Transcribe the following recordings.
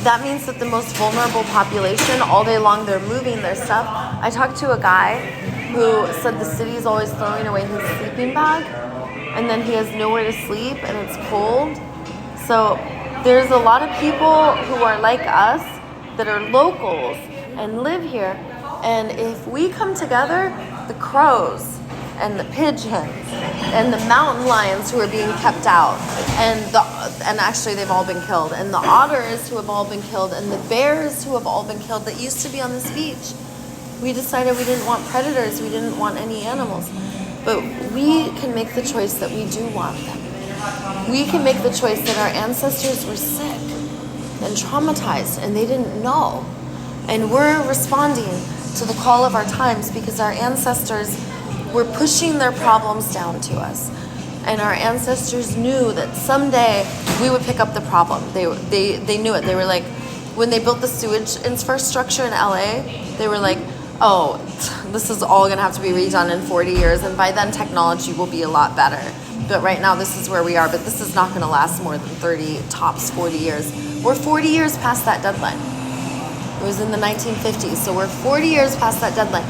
that means that the most vulnerable population, all day long, they're moving their stuff. I talked to a guy who said the city is always throwing away his sleeping bag, and then he has nowhere to sleep, and it's cold. So there's a lot of people who are like us that are locals and live here, and if we come together, the crows and the pigeons and the mountain lions who are being kept out, and actually they've all been killed, and the otters who have all been killed, and the bears who have all been killed that used to be on this beach. We decided we didn't want predators, we didn't want any animals, but we can make the choice that we do want them. We can make the choice that our ancestors were sick and traumatized and they didn't know, and we're responding to the call of our times because our ancestors were pushing their problems down to us. And our ancestors knew that someday we would pick up the problem. They knew it. They were like, when they built the sewage infrastructure in LA, they were like, oh, this is all gonna have to be redone in 40 years, and by then technology will be a lot better. But right now this is where we are, but this is not gonna last more than 30, tops 40 years. We're 40 years past that deadline. It was in the 1950s, so we're 40 years past that deadline.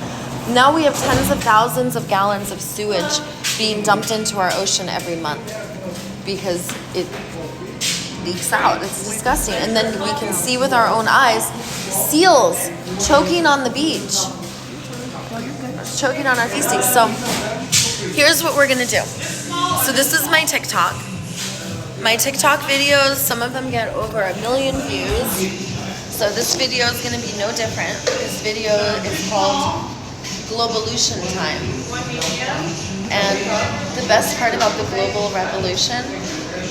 Now we have tens of thousands of gallons of sewage being dumped into our ocean every month because it leaks out. It's disgusting. And then we can see with our own eyes seals choking on the beach, choking on our feces. So here's what we're gonna do. So this is my TikTok. My TikTok videos, some of them get over 1 million views. So this video is gonna be no different. This video is called Glovolution Time. And the best part about the global revolution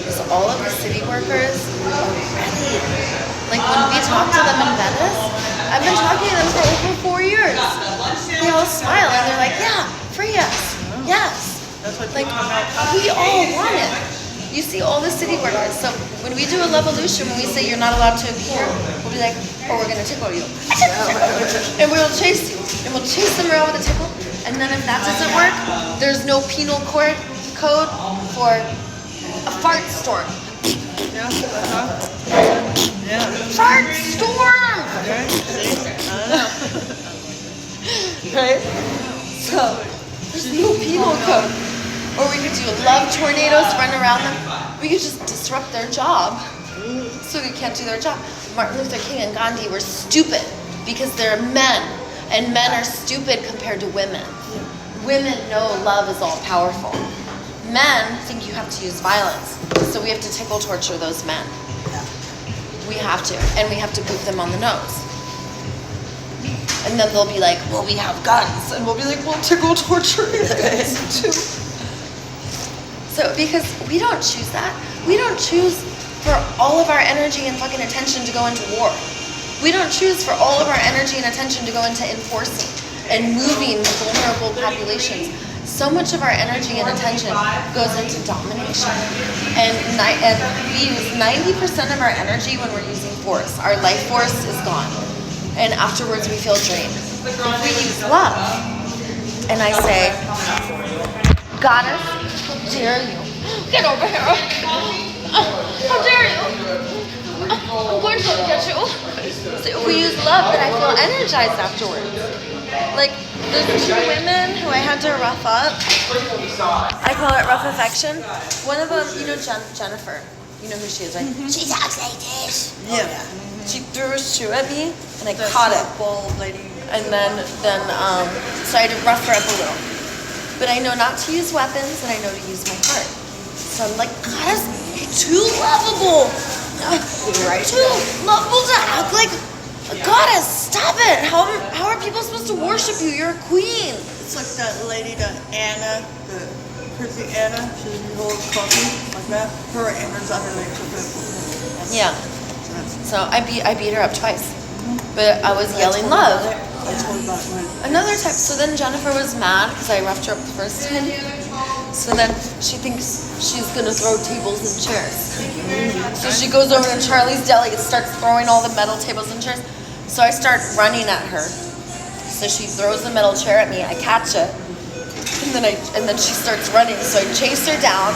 is all of the city workers are ready. Like when we talk to them in Venice, I've been talking to them for over 4 years. They all smile and they're like, yeah, free us, yes. Like we all want it. You see all the city workers. So when we do a Levolution, when we say you're not allowed to appear, we'll be like, oh, we're gonna tickle you. And we'll chase you. And we'll chase them around with a tickle. And then if that doesn't work, there's no penal code for a fart storm. Fart storm! Right? So there's no penal code. Or we could do love tornadoes, run around them. We could just disrupt their job so they can't do their job. Martin Luther King and Gandhi were stupid because they're men, and men are stupid compared to women. Women know love is all powerful. Men think you have to use violence, so we have to tickle torture those men. We have to, and we have to boot them on the nose. And then they'll be like, well, we have guns, and we'll be like, well, tickle torture your guns too. So, because we don't choose that. We don't choose for all of our energy and fucking attention to go into war. We don't choose for all of our energy and attention to go into enforcing and moving vulnerable populations. So much of our energy and attention goes into domination. And we use 90% of our energy when we're using force. Our life force is gone. And afterwards we feel drained. If we use love, and I say, Goddess, dare you? Get over here. How dare you? I'm going to get you. So if we use love, then I feel energized afterwards. Like, there's 2 women who I had to rough up. I call it rough affection. One of them, you know Jennifer. You know who she is, right? Mm-hmm. She talks like this. Yeah. She threw a shoe at me, and I caught it. Bald lady. And then so I had to rough her up a little. But I know not to use weapons, and I know to use my heart. So I'm like, Goddess, you're too lovable. Right. Too lovable to act like a goddess. Stop it. How are people supposed to worship you? You're a queen. It's like that lady, Anna, the crazy Anna. She holds coffee like that. Her Anna's underneath her. Yeah. So I beat her up twice. But I was yelling love. Another time, so then Jennifer was mad because I roughed her up the first time. So then she thinks she's gonna throw tables and chairs. So she goes over to Charlie's Deli and starts throwing all the metal tables and chairs. So I start running at her. So she throws the metal chair at me, I catch it, and then she starts running. So I chase her down,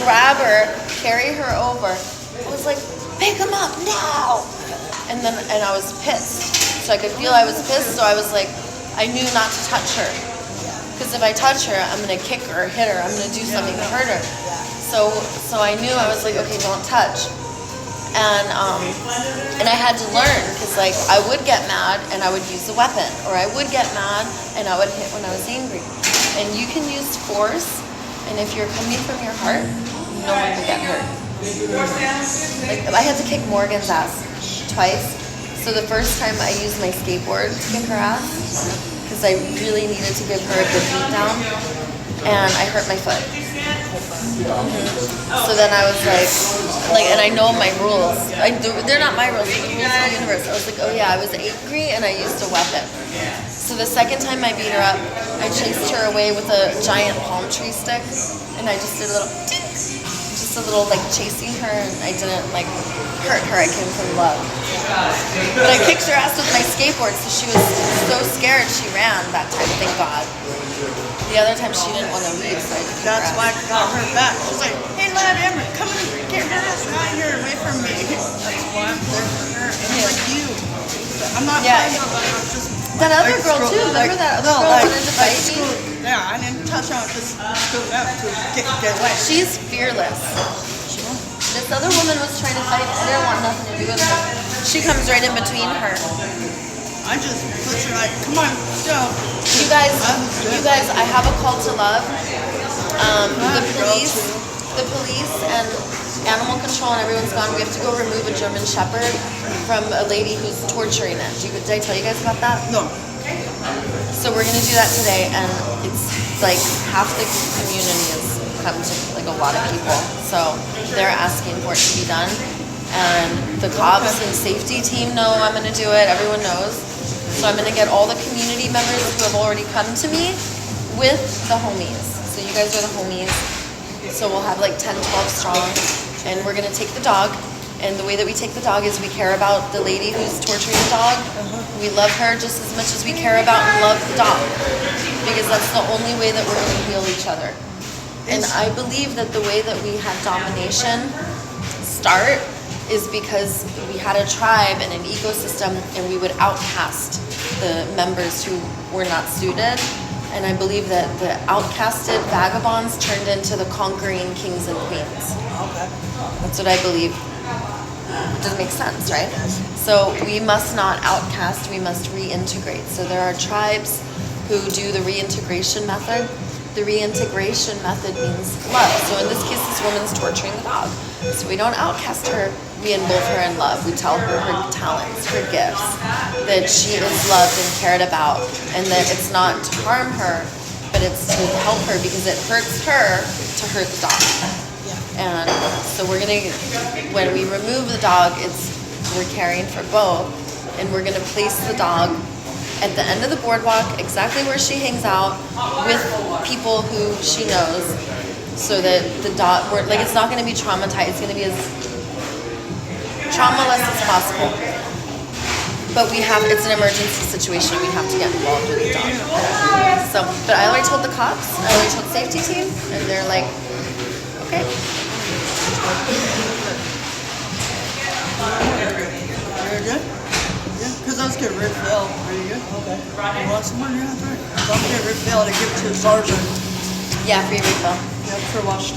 grab her, carry her over. I was was like, pick him up now. And I was pissed. So I could feel I was pissed. So I was like, I knew not to touch her. Because if I touch her, I'm going to kick her or hit her. I'm going to do something to hurt her. So I knew, I was like, okay, don't touch. And I had to learn, because like I would get mad and I would use a weapon, or I would get mad and I would hit when I was angry. And you can use force, and if you're coming from your heart, no one will get hurt. Like I had to kick Morgan's ass twice. So the first time I used my skateboard to kick her ass, because I really needed to give her a good beat down, and I hurt my foot. So then I was like, and I know my rules. They're not my rules, they're the rules of the universe. I was like, oh yeah, I was angry and I used a weapon. So the second time I beat her up, I chased her away with a giant palm tree stick, and I just did a little tink, just a little like chasing her, and I didn't like hurt her. I came from love. But I kicked her ass with my skateboard, so she was so scared she ran that time, thank God. The other time she didn't want to leave, so I just That's why I got her back. She's like, hey, lad, Amber, come and get her ass out here away from me. That's why I'm there for her. And I'm like, you. I'm not fighting her, but I'm just... That other girl too, remember that other girl wanted to fight me? Yeah, I didn't touch her, just scooped out to get away. She's fearless. This other woman was trying to fight, I didn't want nothing to do with her. She comes right in between her. I just put her like, come on, go. You guys, I have a call to love. The police and animal control and everyone's gone. We have to go remove a German Shepherd from a lady who's torturing it. Did I tell you guys about that? No. So we're gonna do that today, and it's like half the community has come to, like a lot of people. So they're asking for it to be done. And the cops and safety team know I'm gonna do it. Everyone knows. So I'm gonna get all the community members who have already come to me with the homies. So you guys are the homies. So we'll have like 10, 12 strong, and we're gonna take the dog. And the way that we take the dog is we care about the lady who's torturing the dog. We love her just as much as we care about and love the dog, because that's the only way that we're gonna heal each other. And I believe that the way that we had domination start is because we had a tribe and an ecosystem, and we would outcast the members who were not suited. And I believe that the outcasted vagabonds turned into the conquering kings and queens. Okay. That's what I believe. It doesn't make sense, right? So we must not outcast, we must reintegrate. So there are tribes who do the reintegration method. The reintegration method means love. So in this case, this woman's torturing the dog. So we don't outcast her, we engulf her in love. We tell her her talents, her gifts, that she is loved and cared about, and that it's not to harm her, but it's to help her, because it hurts her to hurt the dog. And so we're gonna, when we remove the dog, we're caring for both, and we're gonna place the dog at the end of the boardwalk, exactly where she hangs out, with people who she knows, so that the dog, it's not gonna be traumatized, it's gonna be as traumaless as possible. But it's an emergency situation, we have to get involved with the dog. So, but I already told the cops, I already told the safety team, and they're like, okay. Very good? Yeah, because I was getting refill. Are you good? Okay. You want some more? Yeah, that's right. So I'm getting refill to give it to the sergeant. Yeah, free refill. Yeah, for wash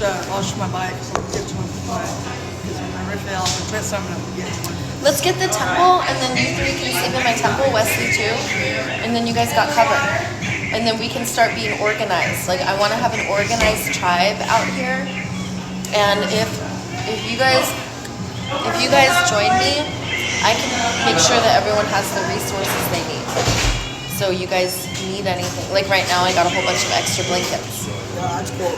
my bike, so I'll give it to him. Because when I refill, if I miss something, I'll get it to him. Let's get the temple, and then you three can sleep in my temple, Wesley too, and then you guys got covered. And then we can start being organized. Like, I want to have an organized tribe out here. And if you guys join me, I can make sure that everyone has the resources they need. So you guys need anything. Like right now, I got a whole bunch of extra blankets. No, that's cool.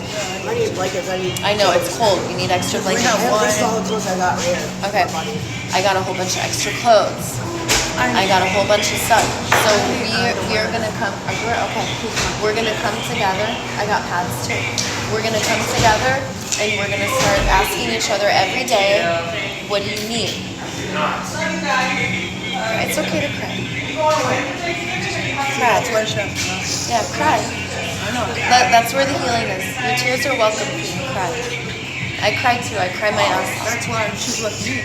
I need blankets. I know, it's cold. You need extra blankets. This is all the clothes I got right here. Okay. I got a whole bunch of extra clothes. I got a whole bunch of stuff. So we're gonna come. Okay. We're gonna come together. I got pads too. We're gonna come together, and we're gonna start asking each other every day, what do you need? It's okay to cry. Cry. Yeah, cry. I know. That's where the healing is. Your tears are welcome. You can cry. I cried too. I cried my ass off. That's why she's with me.